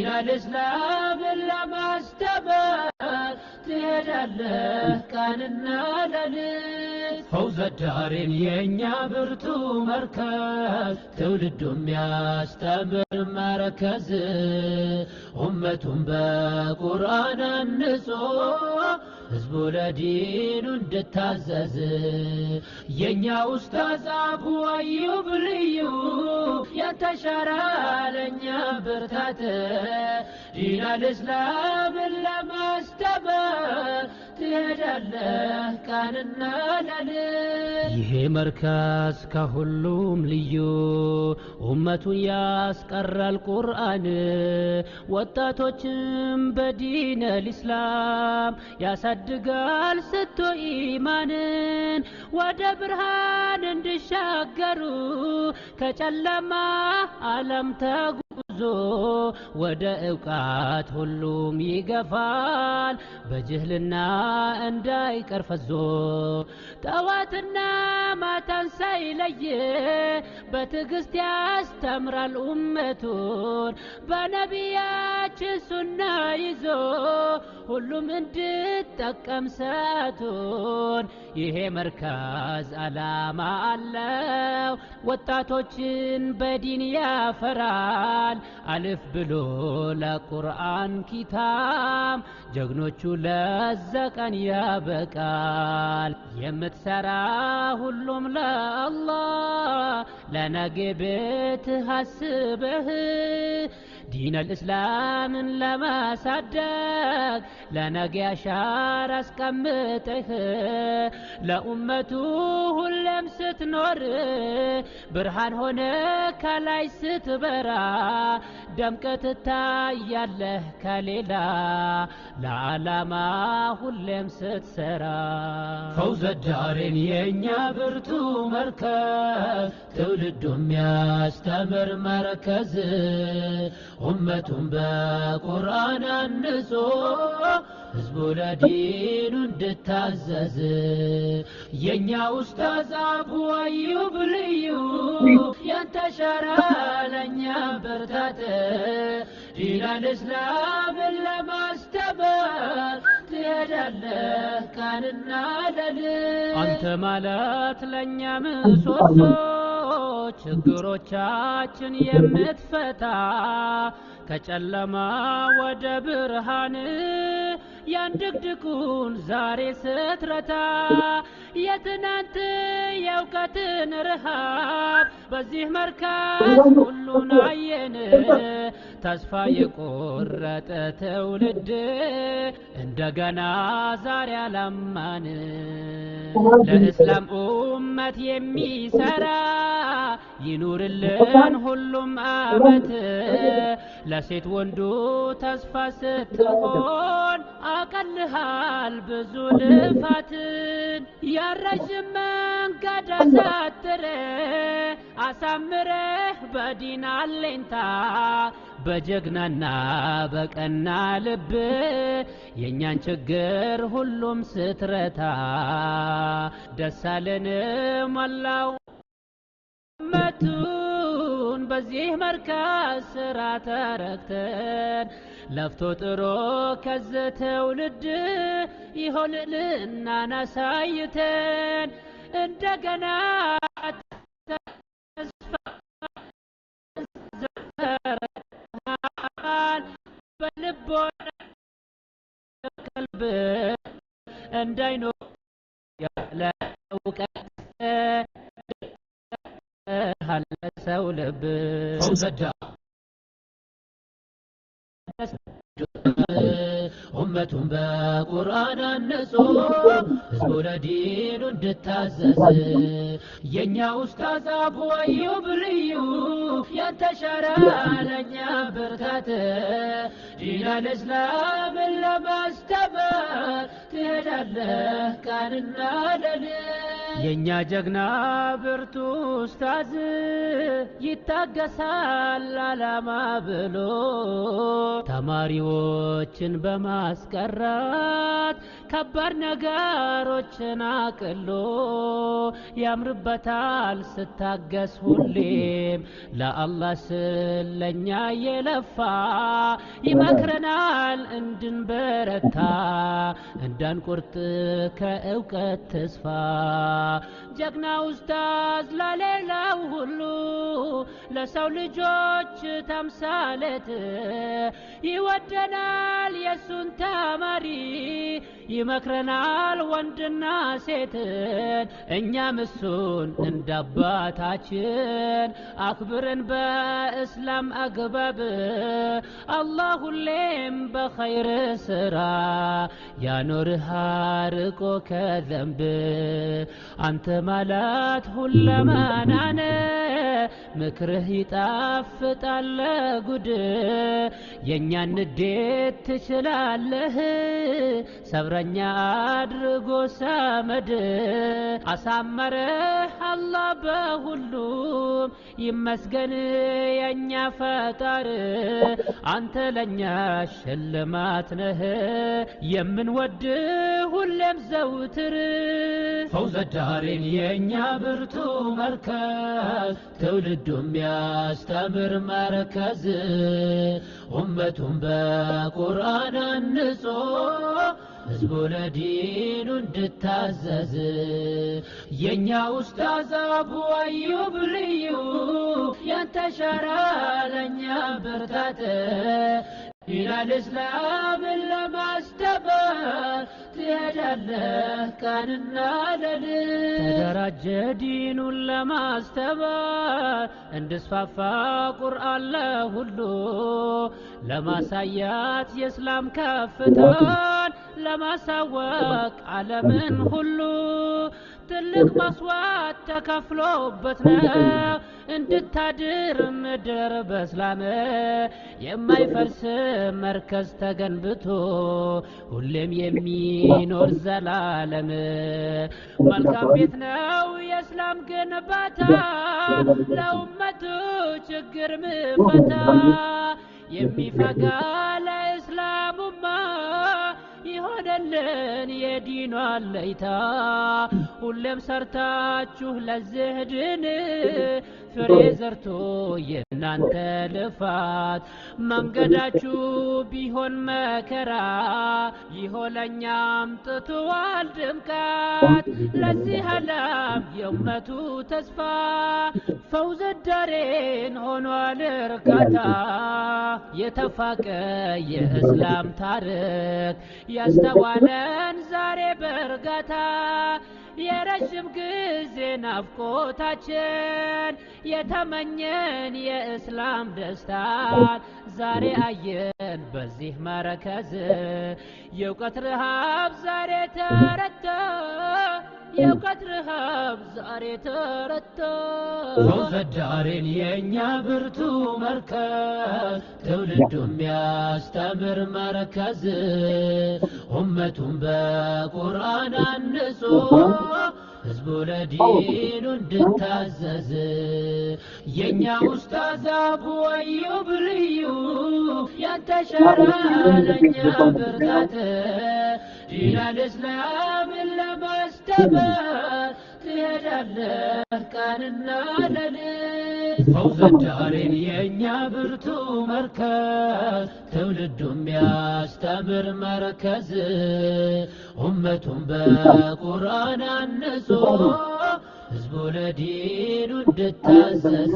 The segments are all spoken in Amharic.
الإسلام لما استبان تهدله كاننا لليل فوز الدارين ينيا برتو مركز تولدهم يستمر مركز أمتهم بقرآن النصوح ህዝቡ ለዲኑ እንድታዘዝ የኛ ኡስታዝ አቡ አዩብ ልዩ የተሻረ ለኛ ብርታት ዲን አልእስላም ለማስተማር ትሄዳለህ ቀንና ሌሊት ይሄ መርከዝ ከሁሉም ልዩ ኡመቱን ያስቀራል ቁርአን ወጣቶችም በዲን አልእስላም ያሳድጋል ስቶ ኢማንን ወደ ብርሃን እንዲሻገሩ ከጨለማ ዓለም ተጉዞ ወደ ዕውቀት ሁሉም ይገፋል በጅህልና እንዳይቀር ፈዞ ጠዋትና ማታን ሳይለይ በትዕግስት ያስተምራል ኡመቱን በነቢያችን ሱና ይዞ ሁሉም እንድጠቀም ሰዓቱን ይሄ መርከዝ ዓላማ አለው ወጣቶችን በዲን ያፈራል አልፍ ብሎ ለቁርአን ኪታብ ጀግኖቹ ለዘቀን ያበቃል የምትሰራ ሁሉም ለአላህ ለነገ ቤት ሐስበህ دين الإسلام لما صدق لنجي أشار أسكمته لأمته اللمست نور برهان هناك ليست برا دمكة التايا له كليلا لعلما اللمست سرا فوز الدارين ينيا برتو مركز تولدهم يستمر مركز أمتهم بقرآن النصوح ህዝቡ ለዲኑ እንድታዘዝ የኛ ኡስታዝ አቡ አዩብ ልዩ የተሻረ ለኛ ብርታት ዲን አልእስላም ለማስተማር ትሄዳለህ ቀንና ሌሊት አንተ ማለት ለኛ ምሰሶ ችግሮቻችን የምትፈታ ከጨለማ ወደ ብርሃን ያንድቅድቁን ዛሬ ስትረታ የትናንት የእውቀትን ረሃብ በዚህ መርከዝ ሁሉን አየን ተስፋ የቆረጠ ትውልድ እንደገና ዛሬ አላማን ለእስላም ኡመት የሚሰራ ይኑርልን ሁሉም አመት ለሴት ወንዱ ተስፋ ስትሆን አቀልሃል ብዙ ልፋትን ያረጅም መንገድ አሳጥረ አሳምረህ በዲን አለኝታ በጀግናና በቀና ልብ የኛን ችግር ሁሉም ስትረታ ደሳለን መላው መቱን በዚህ መርከዝ ስራ ተረክተን ለፍቶ ጥሮ ከዚህ ትውልድ ይሆንልና ናሳይተን እንደገና ተስፋ ዘርተሃል በልቦና ቀልብ እንዳይኖር ያለ እውቀት ሰው ልብ أمتهم بقرآن النصوح ህዝቡ ለዲኑ እንድታዘዝ የኛ ኡስታዝ አቡ አዩብ ልዩ የተሻረ ለኛ ብርታት ዲን አልእስላም ለማስተማር ትሄዳለህ ቀንና ሌሊት የኛ ጀግና ብርቱ ኡስታዝ ይታገሳል አላማ ብሎ ተማሪዎችን በማስቀረት ከባድ ነገሮችን አቅሎ ያምርበታል ስታገስ ሁሌም ለአላህ ስለኛ የለፋ ይመክረናል እንድንበረታ እንዳንቆርጥ ከእውቀት ተስፋ ጀግና ኡስታዝ ለሌላው ሁሉ ለሰው ልጆች ተምሳሌት ይወደናል የሱን ተማሪ ይመክረናል ወንድና ሴትን እኛም እሱን እንዳባታችን አክብረን በእስላም አግባብ አላህ ሁሌም በኸይር ስራ ያኖርህ አርቆ ከዘንብ አንተ ማለት ሁለመናነ ምክርህ ይጣፍጣል ጉድ የኛን ንዴት ትችላለህ ሰብረኛ አድርጎ ሰመድ አሳመረህ አላህ በሁሉም ይመስገን የኛ ፈጣር አንተ ለኛ ሽልማት ነህ የምንወድ ሁሌም ዘውትር ፈውዘ ዳሬን የኛ ብርቱ መርከዝ ትውልዱም ያስተምር መርከዝ ኡመቱን በቁርአን አንጾ ህዝቡ ለዲኑ እንድታዘዝ የኛ ኡስታዝ አቡ አዩብ ልዩ ያንተሻራ ለኛ ብርታት ዲነል እስላምን ለማስተማር ትሄዳለህ ቀንና ሌሊት ተደራጀ ዲኑን ለማስተማር እንድስፋፋ ቁርአን ለሁሉ ለማሳያት የእስላም ከፍታን ለማሳወቅ ዓለምን ሁሉ ትልቅ መስዋዕት ተከፍሎበት ነው እንድታድር ምድር በእስላም የማይፈርስ መርከዝ ተገንብቶ ሁሌም የሚኖር ዘላለም መልካም ቤት ነው የእስላም ግንባታ ለኡመቱ ችግር ምፈታ የሚፈጋ ለእስላሙማ ይሆነልን የዲኑ አለይታ ሁሌም ሰርታችሁ ለዚህ ድን ፍሬ ዘርቶ የናንተ ልፋት መንገዳችሁ ቢሆን መከራ ይሆነኛም ጥቷል ድምቀት ለዚህ ዓለም የኡመቱ ተስፋ ፈውዘ ዳሬን ሆኗል እርካታ የተፋቀ የእስላም ታሪክ ያስተዋለን ዛሬ በእርጋታ የረጅም ጊዜ ናፍቆታችን የተመኘን የእስላም ደስታን ዛሬ አየን በዚህ መረከዝ የእውቀት ረሃብ ዛሬ ተረታ የእውቀት ረሃብ ዛሬ ተረታ ፈውዘ ዳሬን የኛ ብርቱ መርከዝ ትውልዱም ያስተምር መርከዝ ኡመቱን በቁርአን አንጾ ህዝቡ ለዲኑ እንድታዘዝ የኛ ኡስታዝ አቡ አዩብ ልዩ ያንተሻራ ለኛ ብርታት ዲነል እስላምን ለማስተማር ትሄዳለህ ቀንና ሌሊት ፈውዘ ዳሬን የኛ ብርቱ መርከዝ ትውልዱም ያስተምር መርከዝ ኡመቱን በቁርአን አንጾ ህዝቡ ለዲኑ እንድታዘዝ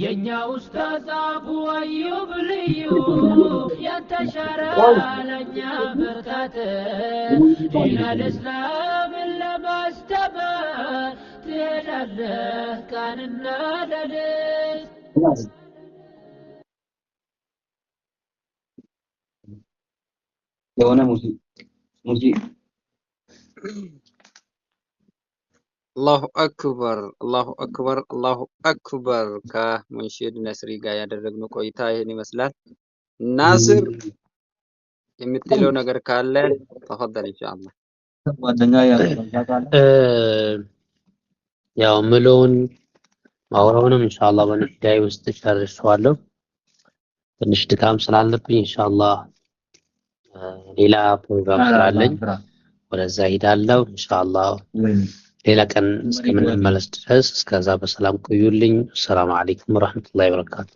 የኛ ኡስታዝ አቡ አዩብ ልዩ ያንተሻራ ለኛ ብርታት ዲነል እስላምን ለማስተማር ትሄዳለህ ቀንና ሌሊት የሆነ ሙዚቃ الله أكبر الله أكبر الله أكبر كمنشد نسري ጋር ያደረግነው ቆይታ ይሄን ይመስላል ናስር የምትለው ነገር ካለ ተፈضل ኢንሻአላህ ጓደኛ ያው ምሎን ማውራውንም ኢንሻአላህ በነዳይ ውስጥ ጨርሻለሁ ትንሽ ድካም ስላለብኝ ኢንሻአላህ ሌላ ፕሮግራም ስላለኝ ወደዛ ሄዳለሁ ኢንሻአላህ ሌላ ቀን እስከምንመለስ ድረስ እስከዛ በሰላም ቆዩልኝ። ሰላም አለይኩም ወራህመቱላሂ ወበረካቱ።